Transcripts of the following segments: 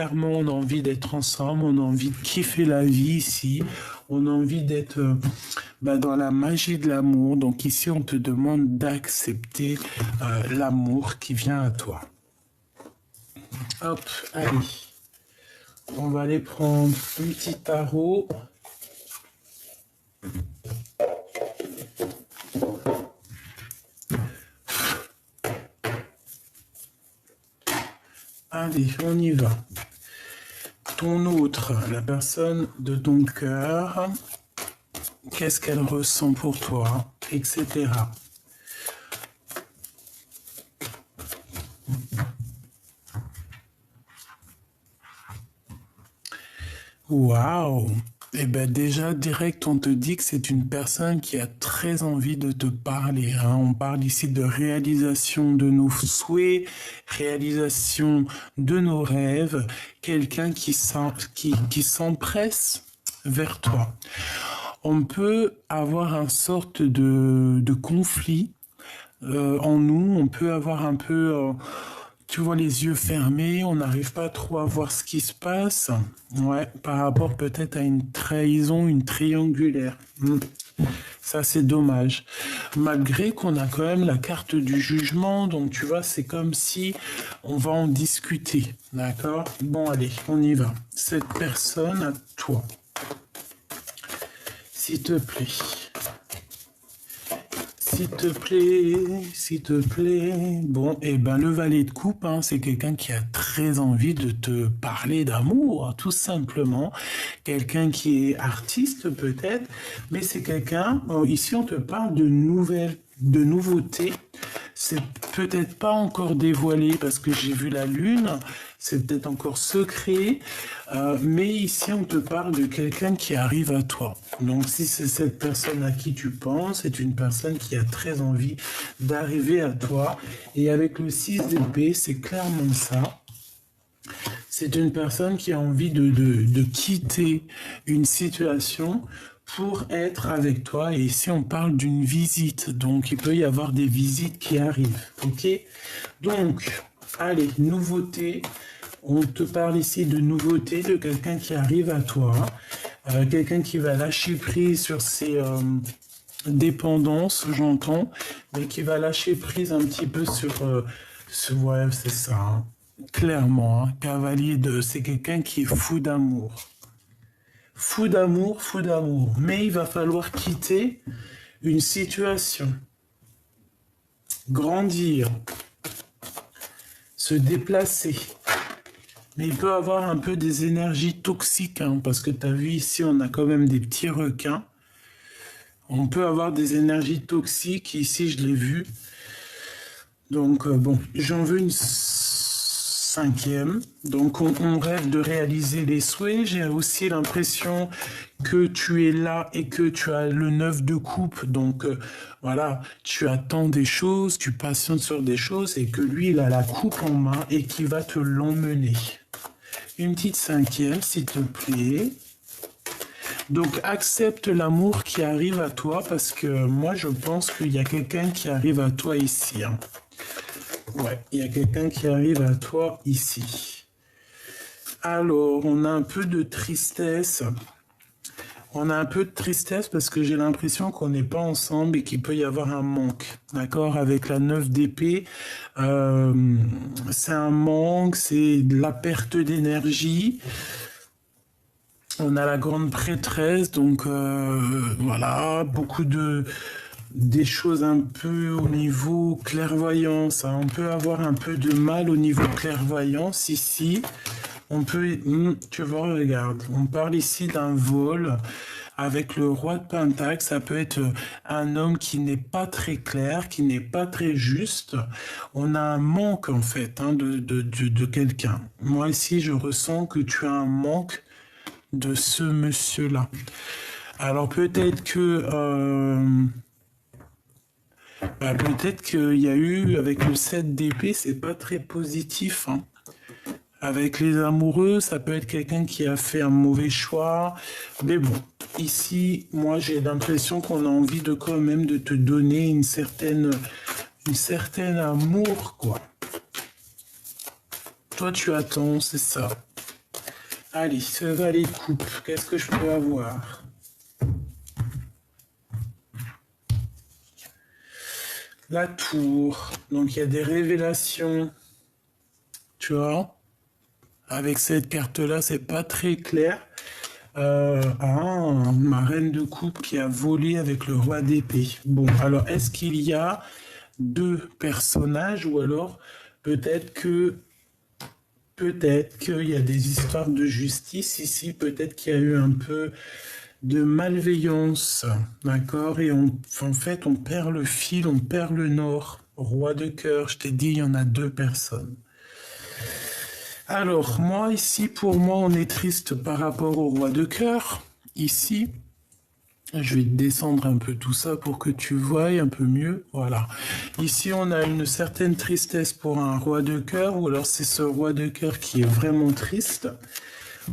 Clairement, on a envie d'être ensemble, on a envie de kiffer la vie ici, on a envie d'être dans la magie de l'amour. Donc ici, on te demande d'accepter l'amour qui vient à toi. Hop, allez. On va aller prendre un petit tarot. Allez, on y va. Ton autre, la personne de ton cœur, qu'est-ce qu'elle ressent pour toi, etc. Waouh! Eh ben déjà, direct, on te dit que c'est une personne qui a très envie de te parler, hein. On parle ici de réalisation de nos souhaits, réalisation de nos rêves, quelqu'un qui s'empresse vers toi. On peut avoir une sorte de conflit en nous, on peut avoir un peu... tu vois les yeux fermés, on n'arrive pas trop à voir ce qui se passe. Ouais, par rapport peut-être à une trahison, une triangulaire. Ça, c'est dommage. Malgré qu'on a quand même la carte du jugement, donc tu vois, c'est comme si on va en discuter. D'accord? Bon, allez, on y va. Cette personne, à toi. S'il te plaît. S'il te plaît, s'il te plaît. Bon, et ben le valet de coupe, hein, c'est quelqu'un qui a très envie de te parler d'amour, tout simplement. Quelqu'un qui est artiste peut-être, mais c'est quelqu'un, ici on te parle de nouveautés. C'est peut-être pas encore dévoilé parce que j'ai vu la lune, c'est peut-être encore secret, mais ici on te parle de quelqu'un qui arrive à toi. Donc si c'est cette personne à qui tu penses, c'est une personne qui a très envie d'arriver à toi. Et avec le 6 d'épée, c'est clairement ça. C'est une personne qui a envie de quitter une situation pour être avec toi. Et ici, on parle d'une visite. Donc, il peut y avoir des visites qui arrivent. OK? Donc, allez, nouveauté. On te parle ici de nouveauté, de quelqu'un qui arrive à toi. Quelqu'un qui va lâcher prise sur ses dépendances, j'entends. Mais qui va lâcher prise un petit peu sur... ouais, c'est ça. Hein. Clairement, hein, cavalier de... C'est quelqu'un qui est fou d'amour. Fou d'amour, fou d'amour. Mais il va falloir quitter une situation. Grandir. Se déplacer. Mais il peut avoir un peu des énergies toxiques, hein, parce que tu as vu ici, on a quand même des petits requins. On peut avoir des énergies toxiques. Ici, je l'ai vu. Donc, bon, j'en veux une cinquième. Donc, on rêve de réaliser les souhaits. J'ai aussi l'impression que tu es là et que tu as le 9 de coupe. Donc, voilà, tu attends des choses, tu patientes sur des choses et que lui, il a la coupe en main et qui va te l'emmener. Une petite cinquième, s'il te plaît. Donc, accepte l'amour qui arrive à toi parce que moi, je pense qu'il y a quelqu'un qui arrive à toi ici. Hein. Ouais, il y a quelqu'un qui arrive à toi ici. Alors, on a un peu de tristesse. On a un peu de tristesse parce que j'ai l'impression qu'on n'est pas ensemble et qu'il peut y avoir un manque. D'accord? Avec la 9 d'épée, c'est un manque, c'est de la perte d'énergie. On a la grande prêtresse, donc voilà, beaucoup des choses un peu au niveau clairvoyance. Hein. On peut avoir un peu de mal au niveau clairvoyance ici. On peut, tu vois, regarde, on parle ici d'un vol avec le roi de Pentacle. Ça peut être un homme qui n'est pas très clair, qui n'est pas très juste. On a un manque en fait hein, de quelqu'un. Moi ici, je ressens que tu as un manque de ce monsieur-là. Alors peut-être que peut-être qu'il y a eu avec le 7 d'épée, c'est pas très positif. Hein. Avec les amoureux, ça peut être quelqu'un qui a fait un mauvais choix. Mais bon, ici, moi j'ai l'impression qu'on a envie de quand même de te donner une certaine amour, quoi. Toi tu attends, c'est ça. Allez, ce valet de coupe, qu'est-ce que je peux avoir? La tour, donc il y a des révélations, tu vois. Avec cette carte-là, c'est pas très clair. Ma reine de coupe qui a volé avec le roi d'épée. Bon, alors est-ce qu'il y a deux personnages ou alors peut-être qu'il y a des histoires de justice ici, peut-être qu'il y a eu un peu de malveillance, d'accord? Et en fait, on perd le fil, on perd le nord. Roi de cœur, je t'ai dit, il y en a deux personnes. Alors, moi, ici, pour moi, on est triste par rapport au roi de cœur. Ici, je vais descendre un peu tout ça pour que tu voies un peu mieux. Voilà. Ici, on a une certaine tristesse pour un roi de cœur, ou alors c'est ce roi de cœur qui est vraiment triste.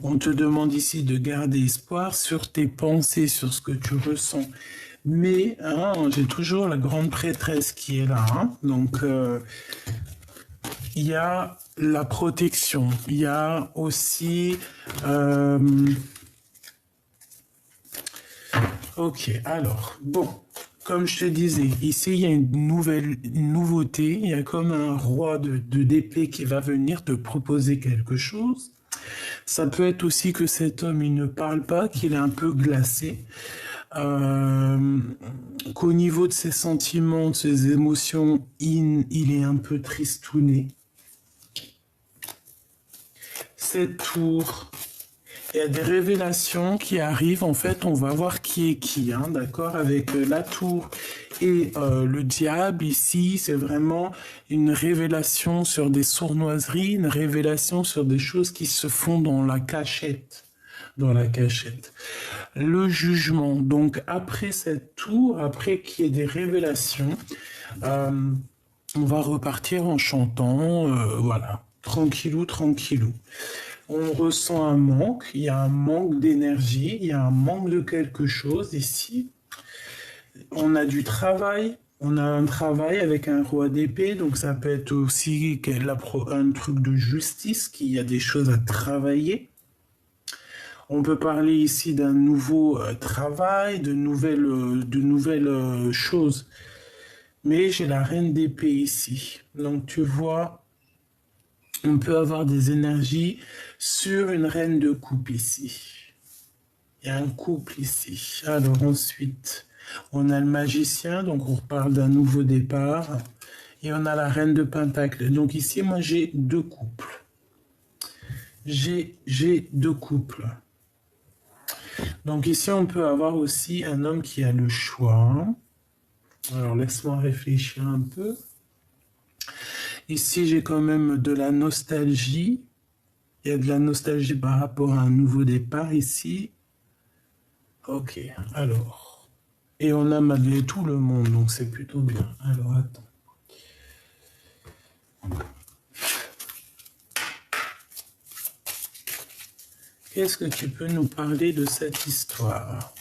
On te demande ici de garder espoir sur tes pensées, sur ce que tu ressens. Mais j'ai toujours la grande prêtresse qui est là. Donc, il y a la protection. Il y a aussi... Ok, alors, bon, comme je te disais, ici, il y a une nouveauté. Il y a comme un roi d'épée qui va venir te proposer quelque chose. Ça peut être aussi que cet homme, il ne parle pas, qu'il est un peu glacé. Qu'au niveau de ses sentiments, de ses émotions, il est un peu tristouné. Cette tour, il y a des révélations qui arrivent. En fait, on va voir qui est qui, d'accord? Avec la tour et le diable, ici, c'est vraiment une révélation sur des sournoiseries, une révélation sur des choses qui se font dans la cachette. Dans la cachette. Le jugement. Donc, après cette tour, après qu'il y ait des révélations, on va repartir en chantant, voilà, tranquillou, tranquillou. On ressent un manque, il y a un manque d'énergie, il y a un manque de quelque chose ici. On a du travail, on a un travail avec un roi d'épée, donc ça peut être aussi un truc de justice, qu'il y a des choses à travailler. On peut parler ici d'un nouveau travail, de nouvelles choses. Mais j'ai la reine d'épée ici. Donc tu vois, on peut avoir des énergies sur une reine de coupe ici. Il y a un couple ici. Alors ensuite, on a le magicien, donc on parle d'un nouveau départ. Et on a la reine de pentacle. Donc ici, moi j'ai deux couples. J'ai deux couples. Donc ici, on peut avoir aussi un homme qui a le choix. Alors, laisse-moi réfléchir un peu. Ici, j'ai quand même de la nostalgie. Il y a de la nostalgie par rapport à un nouveau départ ici. Ok, alors. Et on a malgré tout le monde, donc c'est plutôt bien. Alors, attends. Qu'est-ce que tu peux nous parler de cette histoire?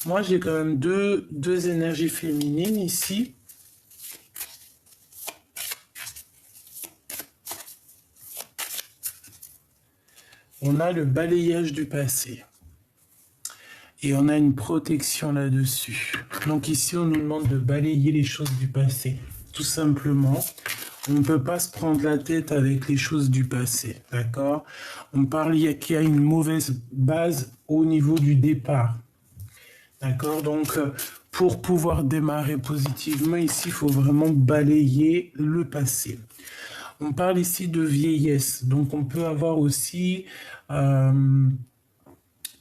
Moi, j'ai quand même deux énergies féminines ici. On a le balayage du passé. Et on a une protection là-dessus. Donc ici, on nous demande de balayer les choses du passé. Tout simplement. On ne peut pas se prendre la tête avec les choses du passé, d'accord? On parle qu'il y a une mauvaise base au niveau du départ, d'accord? Donc, pour pouvoir démarrer positivement, ici, il faut vraiment balayer le passé. On parle ici de vieillesse, donc on peut avoir aussi un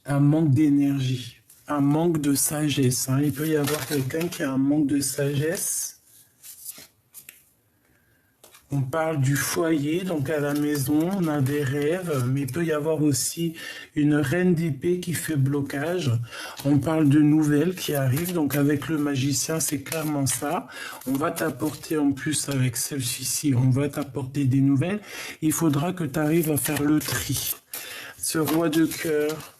manque d'énergie, un manque de sagesse. Il peut y avoir quelqu'un qui a un manque de sagesse. On parle du foyer, donc à la maison, on a des rêves, mais il peut y avoir aussi une reine d'épée qui fait blocage. On parle de nouvelles qui arrivent, donc avec le magicien, c'est clairement ça. On va t'apporter en plus avec celle-ci, on va t'apporter des nouvelles. Il faudra que tu arrives à faire le tri. Ce roi de cœur,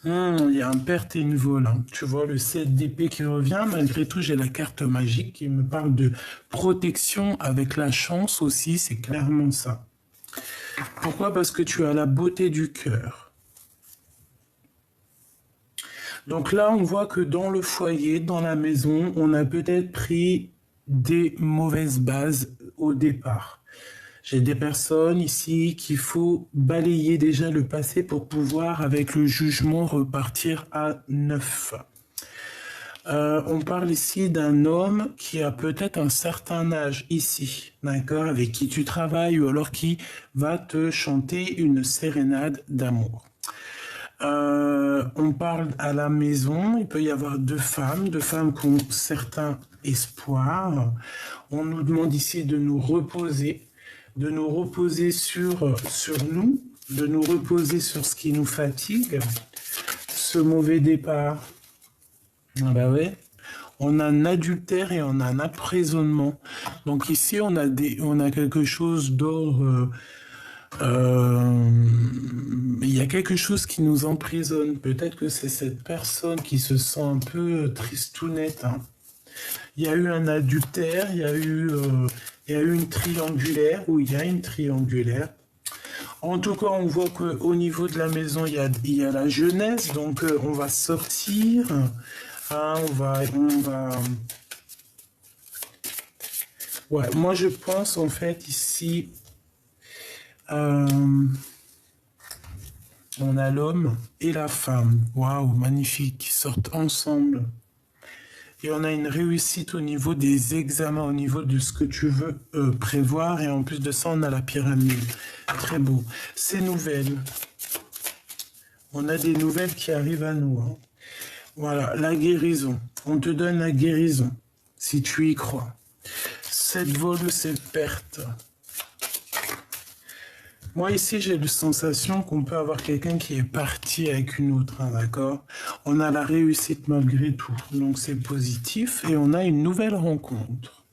Il y a un perte et une vol, hein. Tu vois le 7 d'épée qui revient. Malgré tout, j'ai la carte magique qui me parle de protection avec la chance aussi. C'est clairement ça. Pourquoi? Parce que tu as la beauté du cœur. Donc là, on voit que dans le foyer, dans la maison, on a peut-être pris des mauvaises bases au départ. J'ai des personnes ici qu'il faut balayer déjà le passé pour pouvoir, avec le jugement, repartir à neuf. On parle ici d'un homme qui a peut-être un certain âge ici, d'accord, avec qui tu travailles ou alors qui va te chanter une sérénade d'amour. On parle à la maison, il peut y avoir deux femmes qui ont certains espoirs. On nous demande ici de nous reposer sur nous, de nous reposer sur ce qui nous fatigue. Ce mauvais départ, ah bah ouais, on a un adultère et on a un emprisonnement. Donc ici, on a quelque chose d'ordre. Il y a quelque chose qui nous emprisonne. Peut-être que c'est cette personne qui se sent un peu tristounette, hein. Il y a eu un adultère, il y a eu une triangulaire, ou il y a une triangulaire. En tout cas, on voit qu'au niveau de la maison, il y a la jeunesse, donc on va sortir, hein, Ouais, moi je pense en fait ici, euh, on a l'homme et la femme. Waouh, magnifique, qui sortent ensemble. Et on a une réussite au niveau des examens, au niveau de ce que tu veux prévoir. Et en plus de ça, on a la pyramide. Très beau. Ces nouvelles. On a des nouvelles qui arrivent à nous, hein. Voilà, la guérison. On te donne la guérison, si tu y crois. Cette vol, cette perte. Moi, ici, j'ai la sensation qu'on peut avoir quelqu'un qui est parti avec une autre, hein, d'accord? On a la réussite malgré tout, donc c'est positif, et on a une nouvelle rencontre.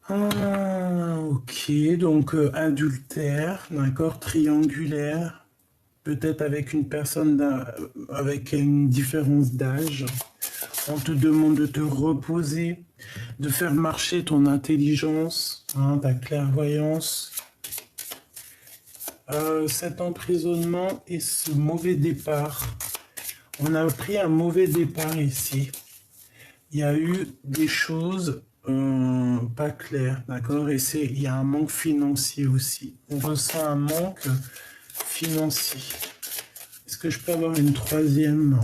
Ok, donc adultère, d'accord, triangulaire, peut-être avec une personne avec une différence d'âge. On te demande de te reposer, de faire marcher ton intelligence, hein, ta clairvoyance. Cet emprisonnement et ce mauvais départ. On a pris un mauvais départ ici. Il y a eu des choses pas claires, d'accord? Et il y a un manque financier aussi. On ressent un manque financier. Est-ce que je peux avoir une troisième?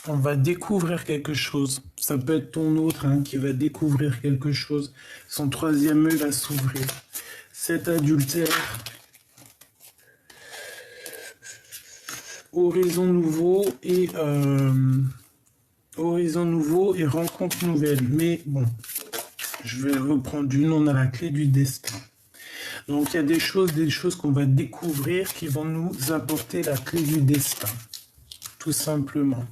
On va découvrir quelque chose. Ça peut être ton autre, hein, qui va découvrir quelque chose. Son troisième œil va s'ouvrir. Cet adultère. Horizon nouveau et rencontre nouvelle. Mais bon, je vais reprendre une. On a la clé du destin. Donc il y a des choses qu'on va découvrir qui vont nous apporter la clé du destin. Tout simplement.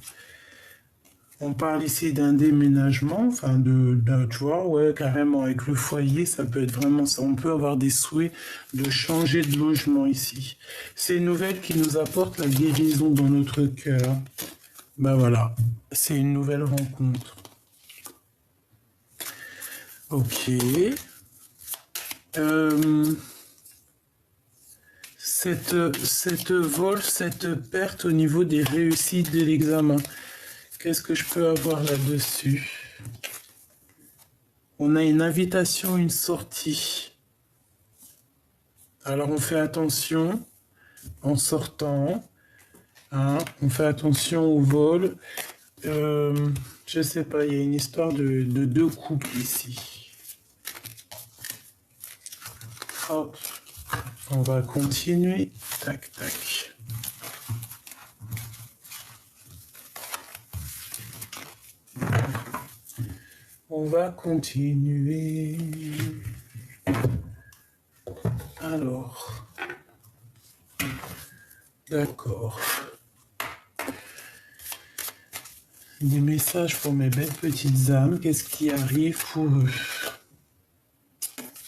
On parle ici d'un déménagement, enfin tu vois, ouais, carrément, avec le foyer, ça peut être vraiment ça. On peut avoir des souhaits de changer de logement ici. C'est une nouvelle qui nous apporte la guérison dans notre cœur. Ben voilà, c'est une nouvelle rencontre. Ok. Cette vol, cette perte au niveau des réussites de l'examen. Qu'est-ce que je peux avoir là-dessus? On a une invitation, une sortie. Alors on fait attention en sortant. Hein, on fait attention au vol. Je sais pas, il y a une histoire de deux couples ici. Hop. On va continuer. Tac, tac. On va continuer. Alors. D'accord. Des messages pour mes belles petites âmes. Qu'est-ce qui arrive pour eux?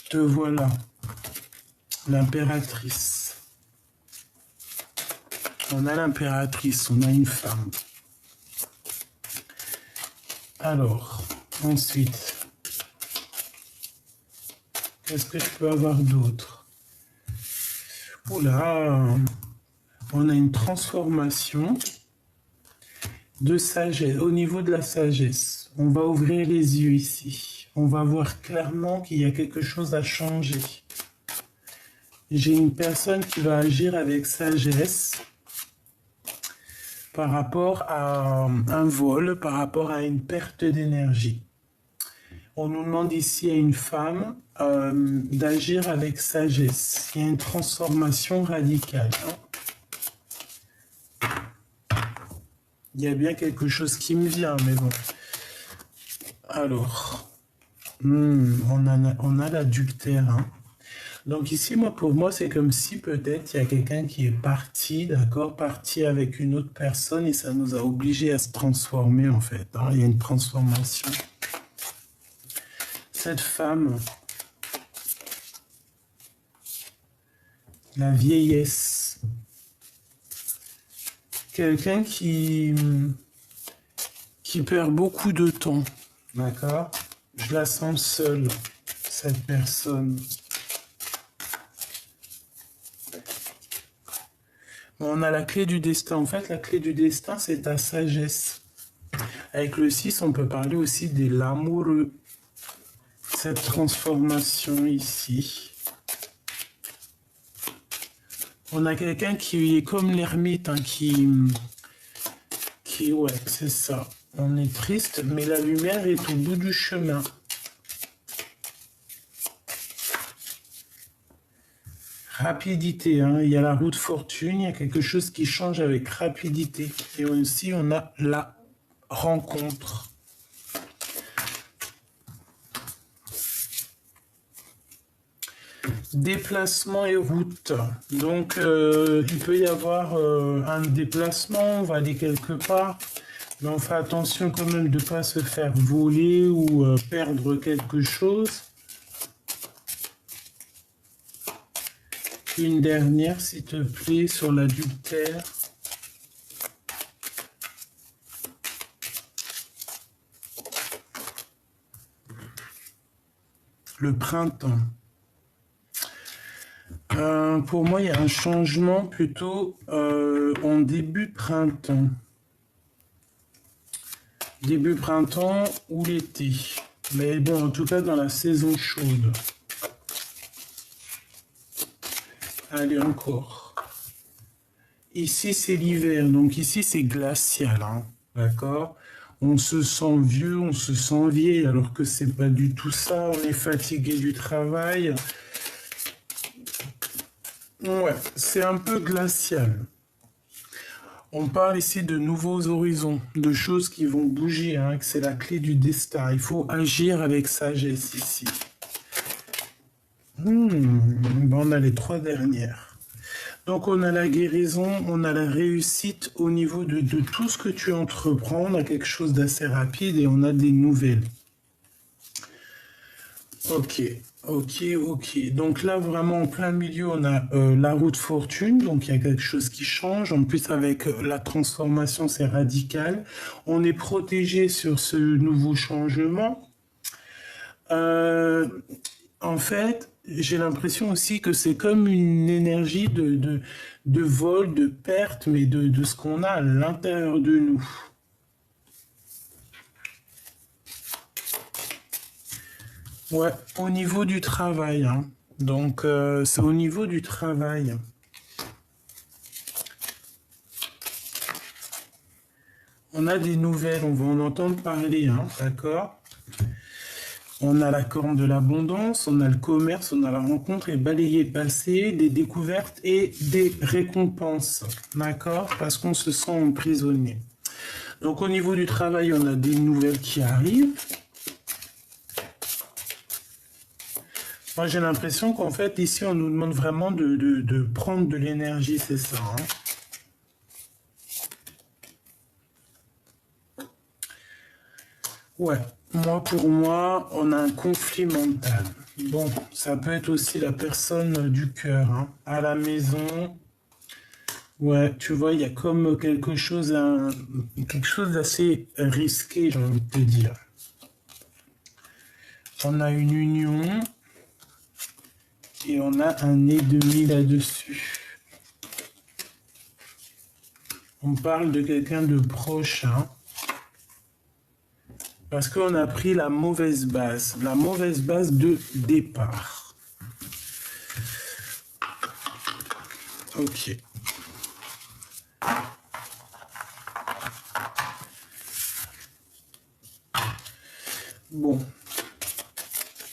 Te voilà. l'impératrice. On a l'impératrice, on a une femme. Alors, ensuite, qu'est-ce que je peux avoir d'autre? Oula, on a une transformation de sagesse. Au niveau de la sagesse, on va ouvrir les yeux ici. On va voir clairement qu'il y a quelque chose à changer. J'ai une personne qui va agir avec sagesse par rapport à un vol, par rapport à une perte d'énergie. On nous demande ici à une femme d'agir avec sagesse. Il y a une transformation radicale. Il y a bien quelque chose qui me vient, mais bon. Alors, on a l'adultère. Hein. Donc ici, pour moi, c'est comme si peut-être il y a quelqu'un qui est parti, d'accord, parti avec une autre personne et ça nous a obligés à se transformer en fait. Hein. Il y a une transformation. Cette femme, la vieillesse, quelqu'un qui perd beaucoup de temps, d'accord? Je la sens seule, cette personne. On a la clé du destin. En fait, la clé du destin, c'est ta sagesse. Avec le 6, on peut parler aussi de l'amoureux. Cette transformation ici. On a quelqu'un qui est comme l'ermite, hein, ouais, c'est ça. On est triste, mais la lumière est au bout du chemin. Rapidité, hein, il y a la roue de fortune, il y a quelque chose qui change avec rapidité. Et aussi, on a la rencontre. Déplacement et route. Donc, il peut y avoir un déplacement, on va aller quelque part, mais on fait attention quand même de ne pas se faire voler ou perdre quelque chose. Une dernière, s'il te plaît, sur l'adultère. Le printemps. Pour moi, il y a un changement plutôt en début printemps. Début printemps ou l'été. Mais bon, en tout cas, dans la saison chaude. Allez, encore. Ici, c'est l'hiver. Donc ici, c'est glacial. Hein, d'accord? On se sent vieux, on se sent vieille, alors que c'est pas du tout ça. On est fatigué du travail. Ouais, c'est un peu glacial. On parle ici de nouveaux horizons, de choses qui vont bouger, hein, que c'est la clé du destin. Il faut agir avec sagesse ici. On a les 3 dernières. Donc on a la guérison, on a la réussite au niveau de tout ce que tu entreprends. On a quelque chose d'assez rapide et on a des nouvelles. Ok. Donc là, vraiment, en plein milieu, on a la roue de fortune. Donc, il y a quelque chose qui change. En plus, avec la transformation, c'est radical. On est protégé sur ce nouveau changement. En fait, j'ai l'impression aussi que c'est comme une énergie de vol, de perte, mais de ce qu'on a à l'intérieur de nous. Ouais, au niveau du travail. Hein. Donc, c'est au niveau du travail. On a des nouvelles, on va en entendre parler, hein, d'accord? On a la corne de l'abondance, on a le commerce, on a la rencontre et balayer passé, des découvertes et des récompenses, d'accord? Parce qu'on se sent emprisonné. Donc, au niveau du travail, on a des nouvelles qui arrivent. Moi, j'ai l'impression qu'en fait, ici, on nous demande vraiment de prendre de l'énergie, c'est ça. Hein. Ouais, pour moi, on a un conflit mental. Bon, ça peut être aussi la personne du cœur, hein. À la maison, ouais, tu vois, il y a comme quelque chose d'assez risqué, j'ai envie de te dire. On a une union et on a un ennemi là-dessus. On parle de quelqu'un de proche, hein, parce qu'on a pris la mauvaise base de départ. Ok. Bon.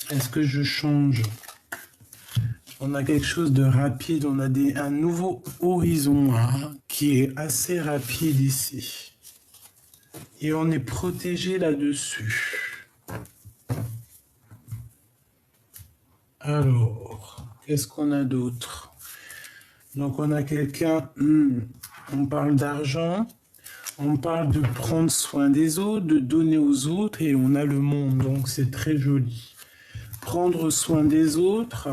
Est-ce que je change? On a quelque chose de rapide, on a un nouveau horizon, hein, qui est assez rapide ici. Et on est protégé là-dessus. Alors, qu'est-ce qu'on a d'autre? Donc on a quelqu'un, on parle d'argent, on parle de prendre soin des autres, de donner aux autres, et on a le monde, donc c'est très joli. Prendre soin des autres,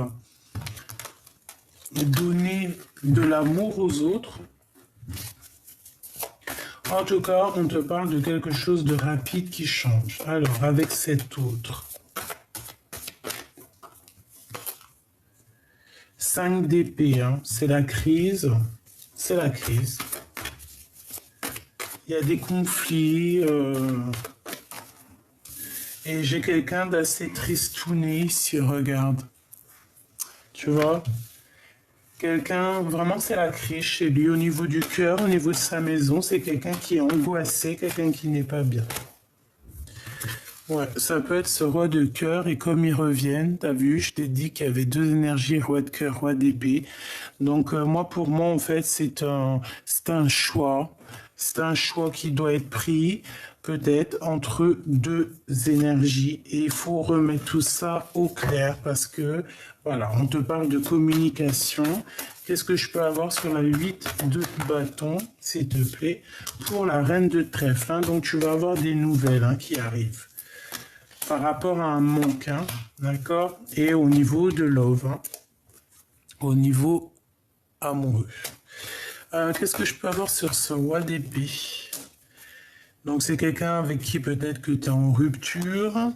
donner de l'amour aux autres. En tout cas, on te parle de quelque chose de rapide qui change. Alors, avec cet autre. 5 d'épée, hein, c'est la crise. C'est la crise. Il y a des conflits. Et j'ai quelqu'un d'assez tristouné ici, regarde. Tu vois? Quelqu'un, vraiment c'est la crise chez lui au niveau du cœur, au niveau de sa maison. C'est quelqu'un qui est angoissé, quelqu'un qui n'est pas bien. Ouais, ça peut être ce roi de cœur et comme ils reviennent, t'as vu, je t'ai dit qu'il y avait deux énergies, roi de cœur, roi d'épée. Donc pour moi en fait c'est un choix. C'est un choix qui doit être pris peut-être entre deux énergies et il faut remettre tout ça au clair parce que voilà, on te parle de communication. Qu'est-ce que je peux avoir sur la 8 de bâton, s'il te plaît, pour la reine de trèfle, hein. Donc tu vas avoir des nouvelles, hein, qui arrivent par rapport à un manque, hein, d'accord? Et au niveau de love, hein, au niveau amoureux. Qu'est-ce que je peux avoir sur ce roi d'épée? Donc c'est quelqu'un avec qui peut-être que tu es en rupture,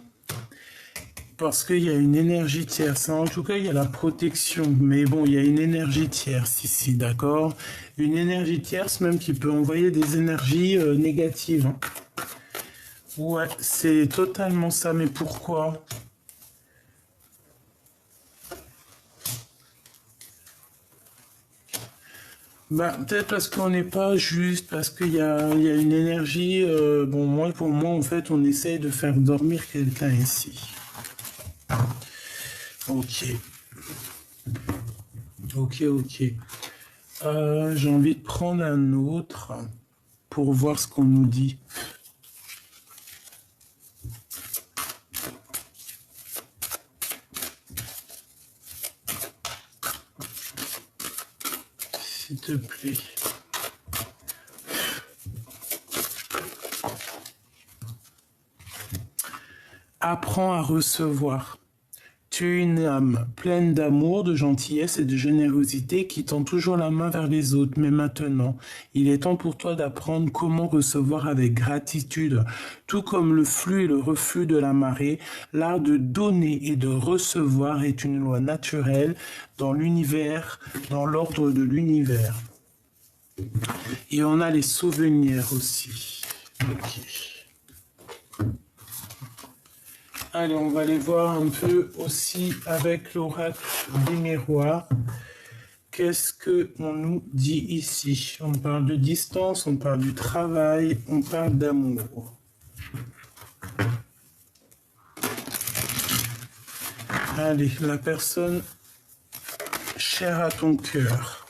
parce qu'il y a une énergie tierce. En tout cas, il y a la protection, mais bon, il y a une énergie tierce ici, d'accord? Une énergie tierce même qui peut envoyer des énergies négatives, hein. Ouais, c'est totalement ça, mais pourquoi? Bah, peut-être parce qu'on n'est pas juste, parce qu'il y a une énergie. Bon, pour moi, en fait, on essaye de faire dormir quelqu'un ici. Ok. Ok. J'ai envie de prendre un autre pour voir ce qu'on nous dit. S'il te plaît. Apprends à recevoir. Tu es une âme pleine d'amour, de gentillesse et de générosité qui tend toujours la main vers les autres. Mais maintenant, il est temps pour toi d'apprendre comment recevoir avec gratitude. Tout comme le flux et le reflux de la marée, l'art de donner et de recevoir est une loi naturelle dans l'univers, dans l'ordre de l'univers. Et on a les souvenirs aussi. Ok. Allez, on va aller voir un peu aussi avec l'oracle des miroirs. Qu'est-ce qu'on nous dit ici? On parle de distance, on parle du travail, on parle d'amour. Allez, la personne chère à ton cœur.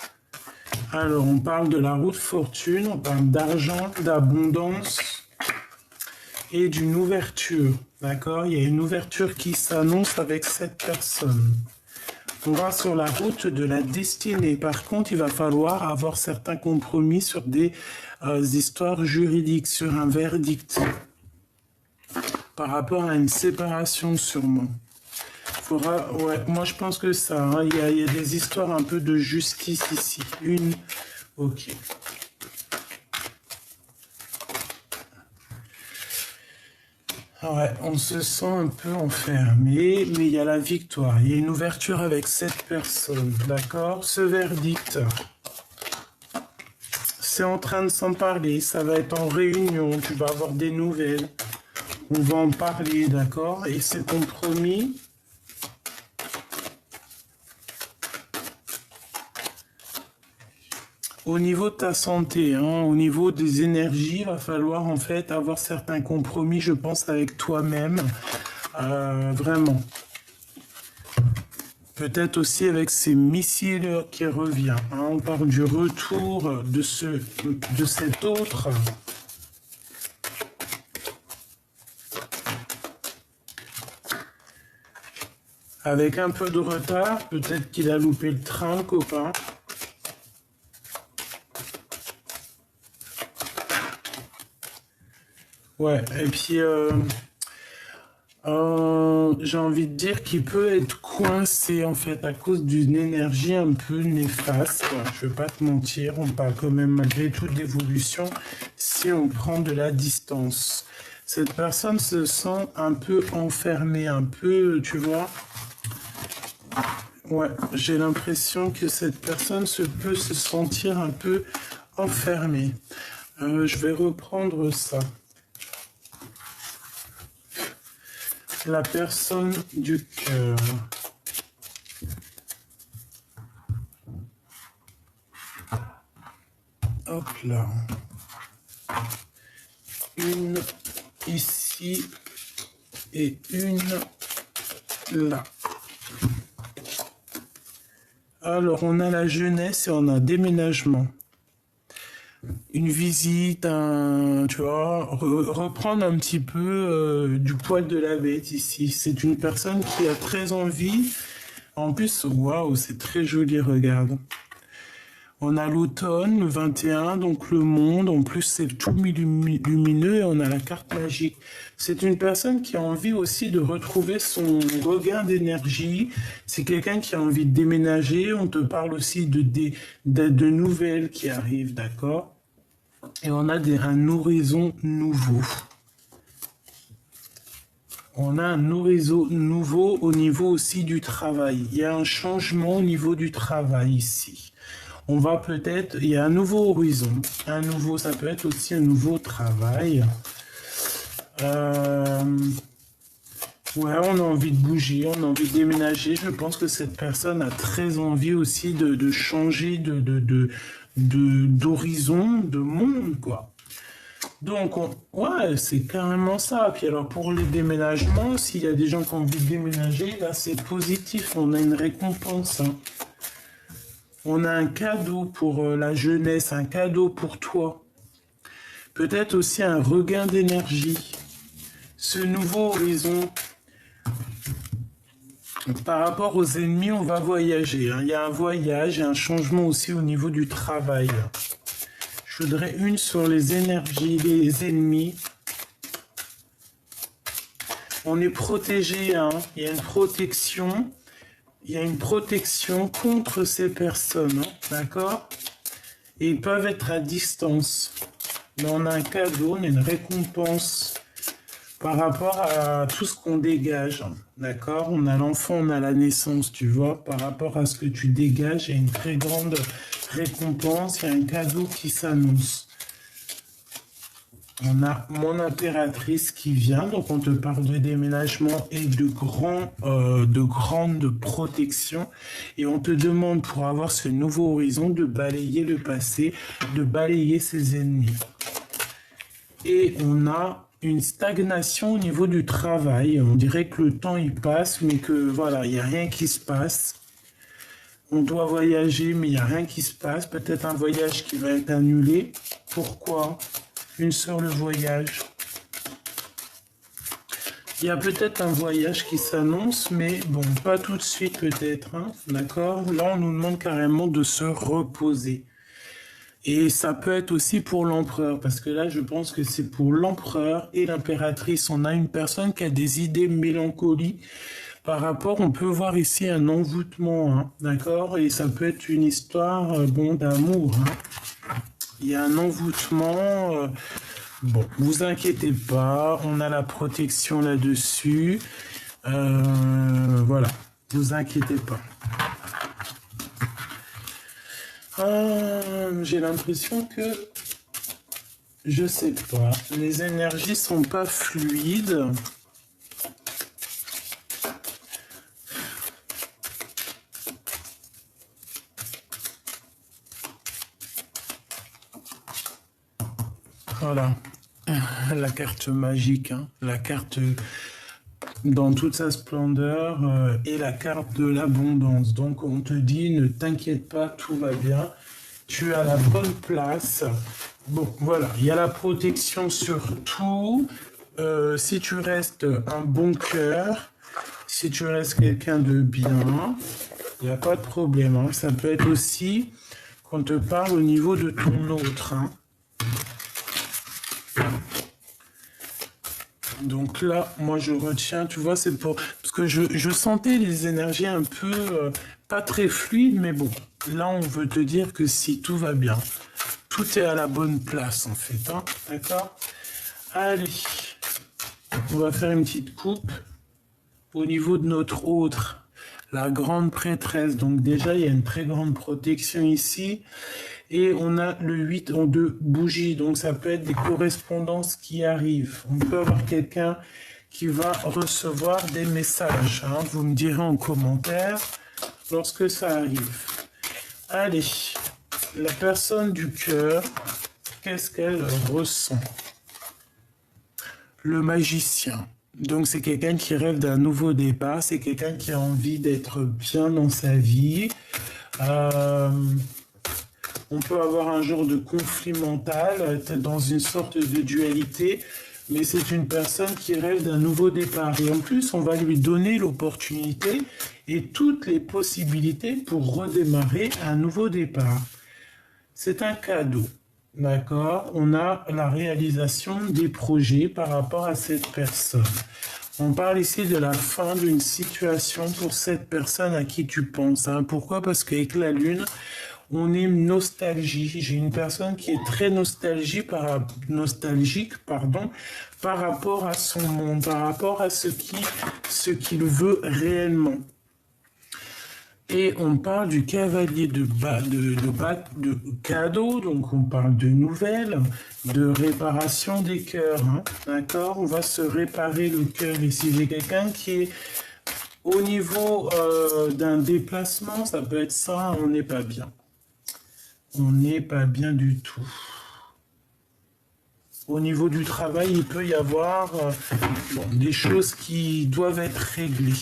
Alors, on parle de la route fortune, on parle d'argent, d'abondance et d'une ouverture. D'accord? Il y a une ouverture qui s'annonce avec cette personne. On va sur la route de la destinée. Par contre, il va falloir avoir certains compromis sur des histoires juridiques, sur un verdict. par rapport à une séparation sûrement. Faudra, ouais, moi je pense que ça, hein, il y a des histoires un peu de justice ici. Une, ok. Ouais, on se sent un peu enfermé, mais il y a la victoire. Il y a une ouverture avec cette personne, d'accord? Ce verdict, c'est en train de s'en parler. Ça va être en réunion, tu vas avoir des nouvelles. On va en parler, d'accord? Et c'est compromis. Au niveau de ta santé, hein, au niveau des énergies, il va falloir en fait avoir certains compromis, je pense, avec toi-même. Vraiment. Peut-être aussi avec ces missiles qui revient. Hein. On parle du retour de cet autre. Avec un peu de retard, peut-être qu'il a loupé le train, le copain. Ouais, et puis j'ai envie de dire qu'il peut être coincé en fait à cause d'une énergie un peu néfaste. Je vais pas te mentir, on parle quand même malgré tout d'évolution si on prend de la distance. Cette personne se sent un peu enfermée, un peu, tu vois. Ouais, j'ai l'impression que cette personne peut se sentir un peu enfermée. Je vais reprendre ça. La personne du cœur. Hop là. Une ici et une là. Alors, on a la jeunesse et on a déménagement. Une visite, tu vois, reprendre un petit peu du poil de la bête ici. C'est une personne qui a très envie. En plus, waouh, c'est très joli, regarde. On a l'automne, le 21, donc le monde. En plus, c'est tout lumineux et on a la carte magique. C'est une personne qui a envie aussi de retrouver son regain d'énergie. C'est quelqu'un qui a envie de déménager. On te parle aussi de nouvelles qui arrivent, d'accord? Et on a un horizon nouveau. On a un horizon nouveau au niveau aussi du travail. Il y a un changement au niveau du travail ici. On va peut-être, il y a un nouveau horizon. Un nouveau, ça peut être aussi un nouveau travail. Ouais, on a envie de bouger, on a envie de déménager. Je pense que cette personne a très envie aussi de changer d'horizon, de monde, quoi. Donc, ouais, c'est carrément ça. Puis alors, pour les déménagements, s'il y a des gens qui ont envie de déménager, là, c'est positif. On a une récompense. Hein. On a un cadeau pour la jeunesse, un cadeau pour toi. Peut-être aussi un regain d'énergie. Ce nouveau horizon. Par rapport aux ennemis, on va voyager. Hein. Il y a un voyage et un changement aussi au niveau du travail. Je voudrais une sur les énergies, les ennemis. On est protégé, hein. Il y a une protection. Il y a une protection contre ces personnes, hein. D'accord? Et ils peuvent être à distance. Mais on a un cadeau, on a une récompense par rapport à tout ce qu'on dégage. D'accord? On a l'enfant, on a la naissance, tu vois. Par rapport à ce que tu dégages, il y a une très grande récompense, il y a un cadeau qui s'annonce. On a mon impératrice qui vient, donc on te parle de déménagement et de grande protection. Et on te demande pour avoir ce nouveau horizon de balayer le passé, de balayer ses ennemis. Et on a une stagnation au niveau du travail. On dirait que le temps il passe, mais que voilà, il n'y a rien qui se passe. On doit voyager, mais il n'y a rien qui se passe. Peut-être un voyage qui va être annulé. Pourquoi? Une sur le voyage. Il y a peut-être un voyage qui s'annonce, mais bon, pas tout de suite peut-être. Hein, d'accord? Là, on nous demande carrément de se reposer. Et ça peut être aussi pour l'empereur, parce que là, je pense que c'est pour l'empereur et l'impératrice. On a une personne qui a des idées mélancoliques par rapport, on peut voir ici un envoûtement, hein, d'accord? Et ça peut être une histoire, bon, d'amour, hein. Il y a un envoûtement, bon, vous inquiétez pas, on a la protection là-dessus. Voilà, vous inquiétez pas. J'ai l'impression que, je sais pas, les énergies sont pas fluides. Voilà, la carte magique, hein, la carte dans toute sa splendeur et la carte de l'abondance. Donc on te dit, ne t'inquiète pas, tout va bien, tu as la bonne place. Bon, voilà, il y a la protection sur tout. Si tu restes un bon cœur, si tu restes quelqu'un de bien, il n'y a pas de problème, hein. Ça peut être aussi qu'on te parle au niveau de ton autre, hein. Donc là, moi je retiens, tu vois, c'est pour... Parce que je sentais les énergies un peu pas très fluides, mais bon, là on veut te dire que si tout va bien, tout est à la bonne place en fait, hein, d'accord? Allez, on va faire une petite coupe au niveau de notre autre, la grande prêtresse. Donc déjà, il y a une très grande protection ici. Et on a le 8 en 2 bougies, donc ça peut être des correspondances qui arrivent. On peut avoir quelqu'un qui va recevoir des messages, hein. Vous me direz en commentaire lorsque ça arrive. Allez, la personne du cœur, qu'est-ce qu'elle ressent? Le magicien. Donc c'est quelqu'un qui rêve d'un nouveau départ, c'est quelqu'un qui a envie d'être bien dans sa vie. On peut avoir un genre de conflit mental, être dans une sorte de dualité, mais c'est une personne qui rêve d'un nouveau départ. Et en plus, on va lui donner l'opportunité et toutes les possibilités pour redémarrer un nouveau départ. C'est un cadeau, d'accord? On a la réalisation des projets par rapport à cette personne. On parle ici de la fin d'une situation pour cette personne à qui tu penses, hein. Pourquoi? Parce qu'avec la Lune, on est nostalgie. J'ai une personne qui est très nostalgique, par rapport à son monde, par rapport à ce qu'il veut réellement. Et on parle du cavalier de cadeaux, donc on parle de nouvelles, de réparation des cœurs, hein, d'accord? On va se réparer le cœur ici. J'ai quelqu'un qui est au niveau d'un déplacement, ça peut être ça, on n'est pas bien. On n'est pas bien du tout. Au niveau du travail, il peut y avoir des choses qui doivent être réglées.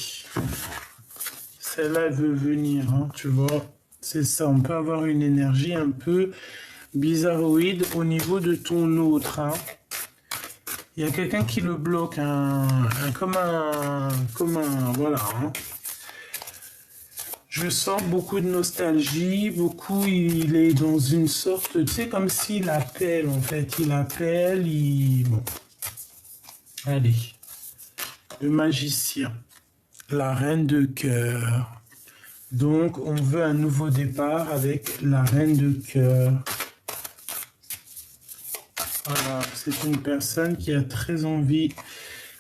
Celle-là, elle veut venir, hein, tu vois. C'est ça, on peut avoir une énergie un peu bizarroïde au niveau de ton autre, hein. Il y a quelqu'un qui le bloque, comme un, voilà, hein. Je sens beaucoup de nostalgie, il est dans une sorte, tu sais, comme s'il appelle, en fait. Il appelle, bon. Allez. Le magicien. La reine de cœur. Donc, on veut un nouveau départ avec la reine de cœur. Voilà, c'est une personne qui a très envie...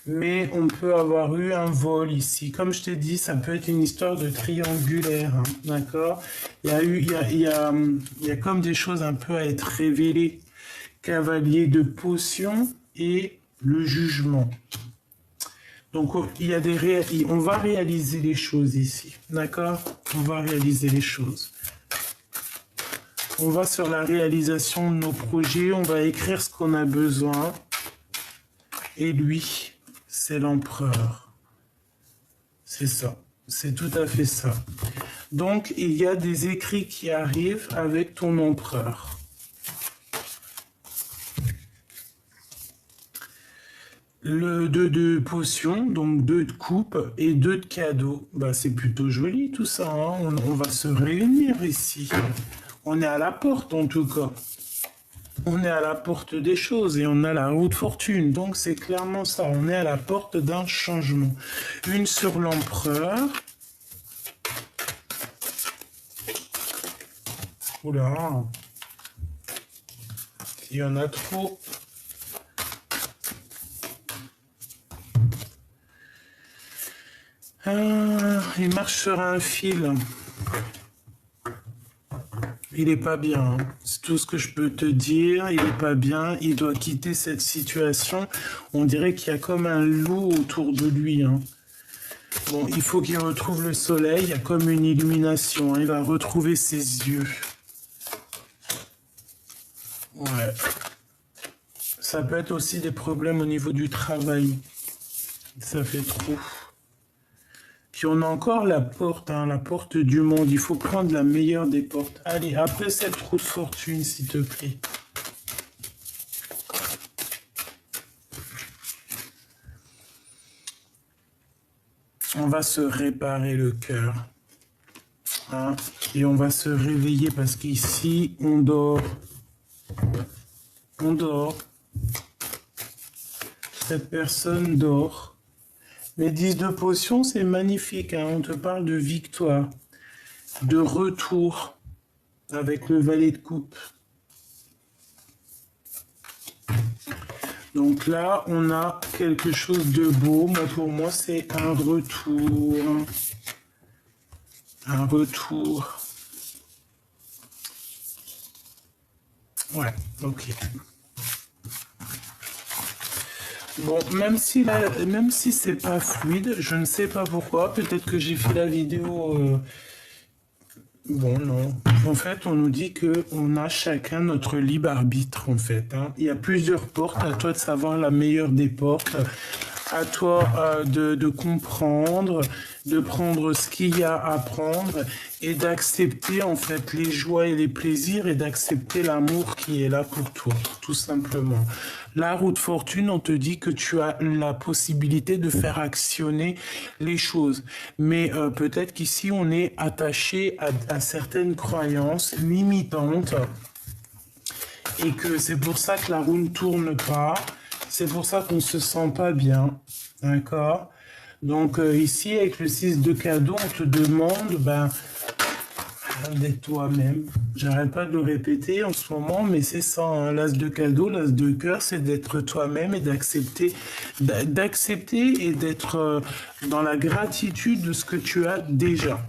Mais on peut avoir eu un vol ici. Comme je t'ai dit, ça peut être une histoire de triangulaire, hein, d'accord? Il y a comme des choses un peu à être révélées. Cavalier de potion et le jugement. Donc, on va réaliser les choses ici, d'accord? On va réaliser les choses. On va sur la réalisation de nos projets, on va écrire ce qu'on a besoin. Et lui... c'est l'empereur. C'est ça. C'est tout à fait ça. Donc, il y a des écrits qui arrivent avec ton empereur. Le 2 de potions, donc 2 de coupe et 2 de cadeaux. Bah, c'est plutôt joli tout ça, hein. On va se réunir ici. On est à la porte en tout cas. On est à la porte des choses et on a la roue de fortune. Donc c'est clairement ça. On est à la porte d'un changement. Une sur l'empereur. Oula. Il y en a trop. Il marche sur un fil. Il est pas bien, hein. C'est tout ce que je peux te dire. Il est pas bien. Il doit quitter cette situation. On dirait qu'il y a comme un loup autour de lui, hein. Bon, il faut qu'il retrouve le soleil. Il y a comme une illumination, hein. Il va retrouver ses yeux. Ouais. Ça peut être aussi des problèmes au niveau du travail. Ça fait trop. Puis on a encore la porte, hein, la porte du monde. Il faut prendre la meilleure des portes. Allez, après cette roue de fortune, s'il te plaît. On va se réparer le cœur. Hein, et on va se réveiller parce qu'ici, on dort. On dort. Cette personne dort. Les 10 de potions, c'est magnifique, hein. On te parle de victoire, de retour avec le valet de coupe. Donc là, on a quelque chose de beau. Moi, pour moi, c'est un retour. Un retour. Ouais, ok. Bon, même si c'est pas fluide, je ne sais pas pourquoi. Peut-être que j'ai fait la vidéo. Bon, non. En fait, on nous dit que on a chacun notre libre arbitre, en fait, hein. Il y a plusieurs portes. À toi de savoir la meilleure des portes. À toi de comprendre, de prendre ce qu'il y a à prendre et d'accepter en fait les joies et les plaisirs et d'accepter l'amour qui est là pour toi, tout simplement. La roue de fortune, on te dit que tu as la possibilité de faire actionner les choses. Mais peut-être qu'ici, on est attaché à certaines croyances limitantes et que c'est pour ça que la roue ne tourne pas. C'est pour ça qu'on se sent pas bien, d'accord? Donc ici, avec le 6 de cadeau, on te demande d'être toi-même. J'arrête pas de le répéter en ce moment, mais c'est ça, hein, l'as de cadeau, l'as de cœur, c'est d'être toi-même et d'accepter et d'être dans la gratitude de ce que tu as déjà.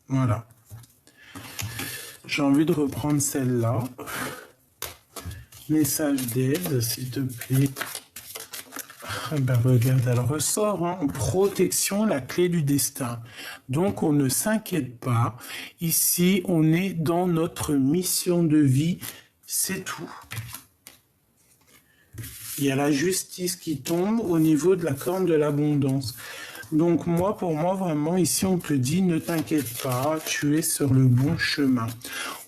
Voilà. J'ai envie de reprendre celle-là. Message d'aide, s'il te plaît. Regarde, elle ressort, hein, protection, la clé du destin. Donc, on ne s'inquiète pas. Ici, on est dans notre mission de vie. C'est tout. Il y a la justice qui tombe au niveau de la corne de l'abondance. Donc pour moi, vraiment, ici, on te dit, ne t'inquiète pas, tu es sur le bon chemin.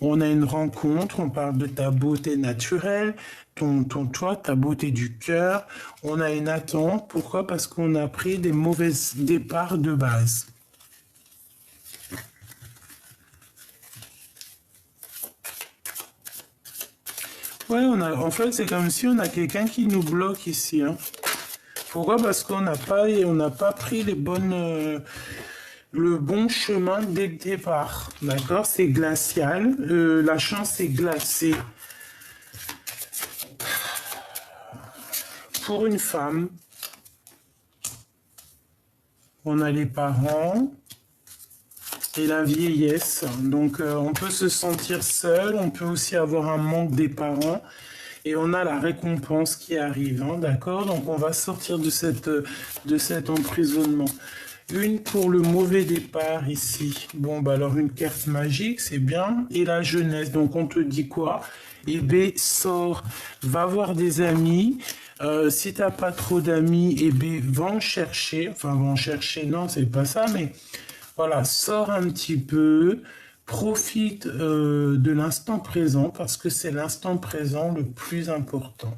On a une rencontre, on parle de ta beauté naturelle, toi, ta beauté du cœur. On a une attente. Pourquoi? Parce qu'on a pris des mauvais départs de base. Ouais, en fait, c'est comme si on a quelqu'un qui nous bloque ici, hein. Pourquoi? Parce qu'on n'a pas pris le bon chemin dès le départ. D'accord? C'est glacial. La chance est glacée. Pour une femme, on a les parents et la vieillesse. Donc, on peut se sentir seul. On peut aussi avoir un manque des parents. Et on a la récompense qui arrive, hein, d'accord? Donc on va sortir de cet emprisonnement. Une pour le mauvais départ ici. Bon, alors une carte magique, c'est bien. Et la jeunesse, donc on te dit quoi? Eh bien, sors, va voir des amis. Si t'as pas trop d'amis, eh bien, va en chercher. Enfin, va en chercher, non, c'est pas ça, mais voilà, sors un petit peu. Profite de l'instant présent parce que c'est l'instant présent le plus important.